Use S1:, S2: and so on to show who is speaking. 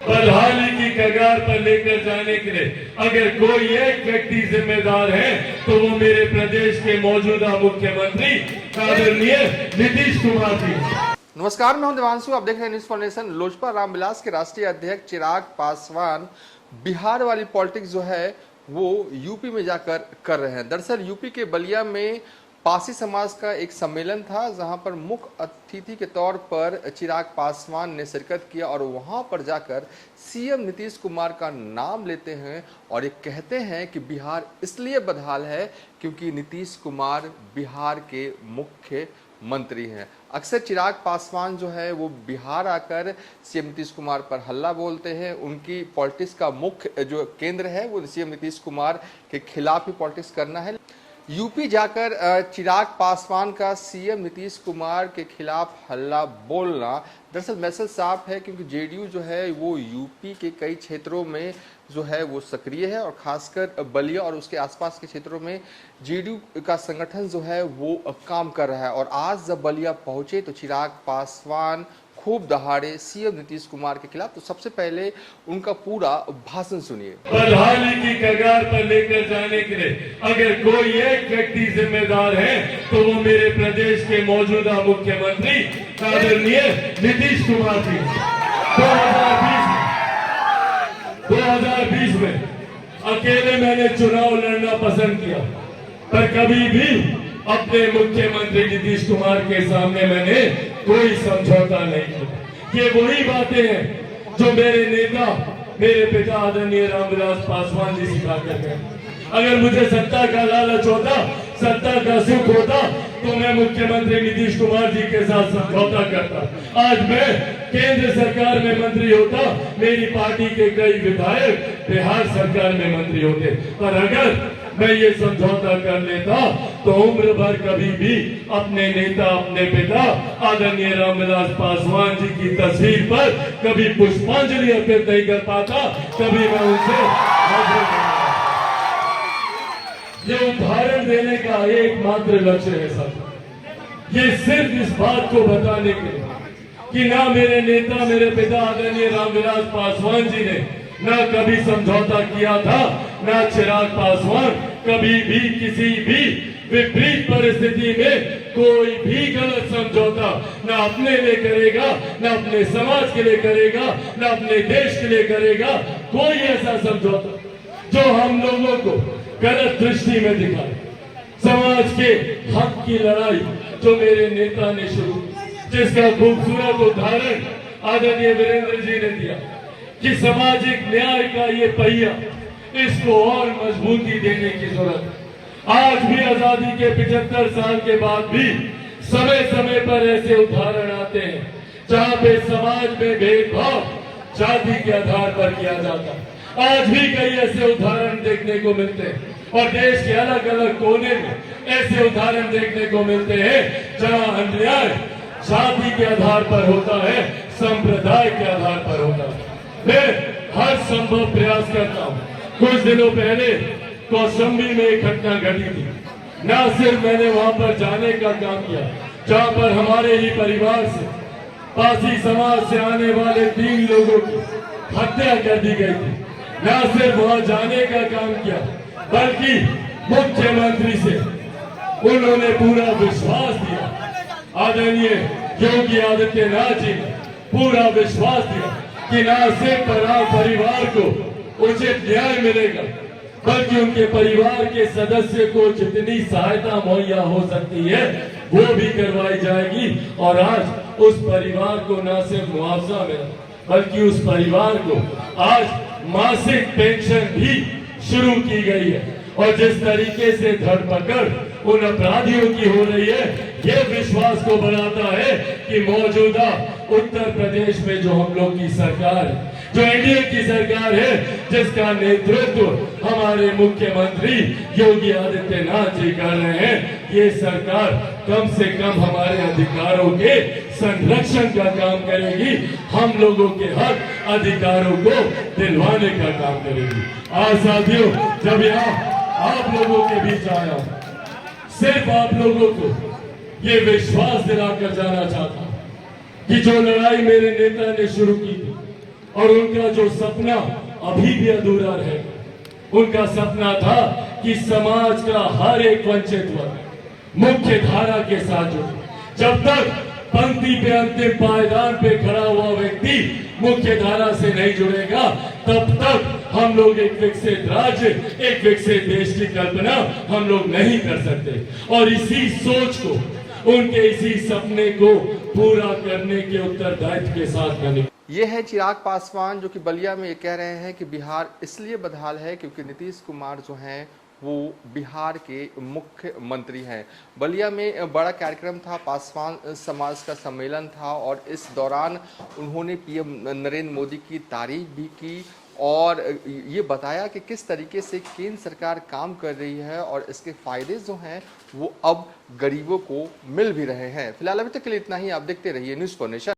S1: बदहाली की कगार पर लेकर जाने के लिए अगर कोई एक व्यक्ति जिम्मेदार है तो वो मेरे प्रदेश के मौजूदा मुख्यमंत्री आदरणीय नीतीश कुमार जी।
S2: नमस्कार, मैं हूं देवांशु। आप देख रहे हैं news for nation. Lojpa Ramvilas के राष्ट्रीय अध्यक्ष चिराग पासवान बिहार वाली पॉलिटिक्स जो है वो यूपी में जाकर कर रहे हैं। दरअसल यूपी के बलिया में पासी समाज का एक सम्मेलन था जहां पर मुख्य अतिथि के तौर पर चिराग पासवान ने शिरकत किया और वहां पर जाकर सीएम नीतीश कुमार का नाम लेते हैं और ये कहते हैं कि बिहार इसलिए बदहाल है क्योंकि नीतीश कुमार बिहार के मुख्य मंत्री हैं। अक्सर चिराग पासवान जो है वो बिहार आकर सीएम नीतीश कुमार पर हल्ला बोलते हैं। उनकी पॉलिटिक्स का मुख्य जो केंद्र है वो सीएम नीतीश कुमार के खिलाफ ही पॉलिटिक्स करना है। यूपी जाकर चिराग पासवान का सीएम नीतीश कुमार के खिलाफ हल्ला बोलना दरअसल मैसेज साफ है, क्योंकि जेडीयू जो है वो यूपी के कई क्षेत्रों में जो है वो सक्रिय है और खासकर बलिया और उसके आसपास के क्षेत्रों में जेडीयू का संगठन जो है वो काम कर रहा है। और आज जब बलिया पहुंचे तो चिराग पासवान खूब दहाड़े सीएम नीतीश कुमार के खिलाफ। तो सबसे पहले उनका पूरा भाषण सुनिए।
S1: बदहाली की कगार पर लेकर जाने के लिए अगर कोई एक व्यक्ति जिम्मेदार है तो वो मेरे प्रदेश के मौजूदा मुख्यमंत्री आदरणीय नीतीश कुमार जी। 2020 में अकेले मैंने चुनाव लड़ना पसंद किया, पर कभी भी अपने मुख्यमंत्री नीतीश कुमार के सामने मैंने कोई समझौता नहीं किया। ये वही बातें हैं जो मेरे नेता, मेरे पिता आदरणीय रामविलास पासवान जी सिखा कर गए। अगर मुझे सत्ता का लालच होता, सत्ता का सुख होता तो मैं मुख्यमंत्री नीतीश कुमार जी के साथ समझौता करता। आज मैं केंद्र सरकार में मंत्री होता, मेरी पार्टी के कई विधायक बिहार सरकार में मंत्री होते। पर अगर मैं ये समझौता कर लेता तो उम्र भर कभी भी अपने नेता, अपने पिता आदरणीय रामविलास पासवान जी की तस्वीर पर कभी पुष्पांजलि अर्पित नहीं कर पाता, कभी मैं उनसे ये उदाहरण देने का एकमात्र लक्ष्य है सर। ये सिर्फ इस बात को बताने के लिए कि ना मेरे नेता, मेरे पिता आदरणीय रामविलास पासवान जी ने ना कभी समझौता किया था, ना चिराग पासवान कभी भी किसी भी विपरीत परिस्थिति में कोई भी गलत समझौता ना अपने लिए करेगा, ना अपने समाज के लिए करेगा, ना अपने देश के लिए करेगा। कोई ऐसा समझौता जो हम लोगों को गलत दृष्टि में दिखाए। समाज के हक की लड़ाई जो मेरे नेता ने शुरू की, जिसका खूबसूरत उदाहरण आदरणीय वीरेंद्र जी ने दिया कि सामाजिक न्याय का ये पहिया, इसको और मजबूती देने की जरूरत है। आज भी आजादी के 75 साल के बाद भी समय समय पर ऐसे उदाहरण आते हैं जहां पे समाज में भेदभाव जाति के आधार पर किया जाता है। आज भी कई ऐसे उदाहरण देखने को मिलते हैं और देश के अलग अलग कोने में ऐसे उदाहरण देखने को मिलते हैं जहां अन्याय जाति के आधार पर होता है, संप्रदाय के आधार पर होता है। मैं हर संभव प्रयास करता हूँ। कुछ दिनों पहले कौशाम्बी में एक घटना घटी थी। न सिर्फ मैंने वहां पर जाने का काम किया जहां पर हमारे ही परिवार से, पासी समाज से आने वाले 3 लोगों की हत्या कर दी गई थी। न सिर्फ वहां जाने का काम किया बल्कि मुख्यमंत्री से उन्होंने पूरा विश्वास दिया। आदरणीय योगी आदित्यनाथ जी ने पूरा विश्वास दिया कि न सिर्फ परिवार को उचित न्याय मिलेगा बल्कि उनके परिवार के सदस्य को जितनी सहायता मुहैया हो सकती है वो भी करवाई जाएगी। और आज उस परिवार को न सिर्फ मुआवजा मिला बल्कि उस परिवार को आज मासिक पेंशन भी शुरू की गई है। और जिस तरीके से धरपकड़ उन अपराधियों की हो रही है, ये विश्वास को बढ़ाता है कि मौजूदा उत्तर प्रदेश में जो हम लोग की सरकार है, जो एनडीए की सरकार है, जिसका नेतृत्व हमारे मुख्यमंत्री योगी आदित्यनाथ जी कर रहे हैं, ये सरकार कम से कम हमारे अधिकारों के संरक्षण का काम करेगी, हम लोगों के हक अधिकारों को दिलवाने का काम करेगी। आज साथियों, जब यहाँ आप लोगों के बीच आया हूं, सिर्फ आप लोगों को ये विश्वास दिलाकर जाना चाहता हूं कि जो लड़ाई मेरे नेता ने शुरू की थी और उनका जो सपना अभी भी अधूरा रहे। उनका सपना था कि समाज का हर एक वंचित वर्ग मुख्य धारा के साथ जुड़े। जब तक पंक्ति पे अंतिम पायदान पे खड़ा हुआ व्यक्ति मुख्य धारा से नहीं जुड़ेगा, तब तक हम लोग एक विकसित राज्य, एक विकसित देश की कल्पना हम लोग नहीं कर सकते। और इसी सोच को, उनके इसी सपने को पूरा करने के उत्तरदायित्व के साथ करने।
S2: ये है चिराग पासवान जो कि बलिया में ये कह रहे हैं कि बिहार इसलिए बदहाल है क्योंकि नीतीश कुमार जो हैं वो बिहार के मुख्यमंत्री हैं। बलिया में बड़ा कार्यक्रम था, पासवान समाज का सम्मेलन था और इस दौरान उन्होंने पीएम नरेंद्र मोदी की तारीफ भी की और ये बताया कि किस तरीके से केंद्र सरकार काम कर रही है और इसके फायदे जो हैं वो अब गरीबों को मिल भी रहे हैं। फिलहाल अभी तक के लिए इतना ही। आप देखते रहिए न्यूज़ फॉर नेशन।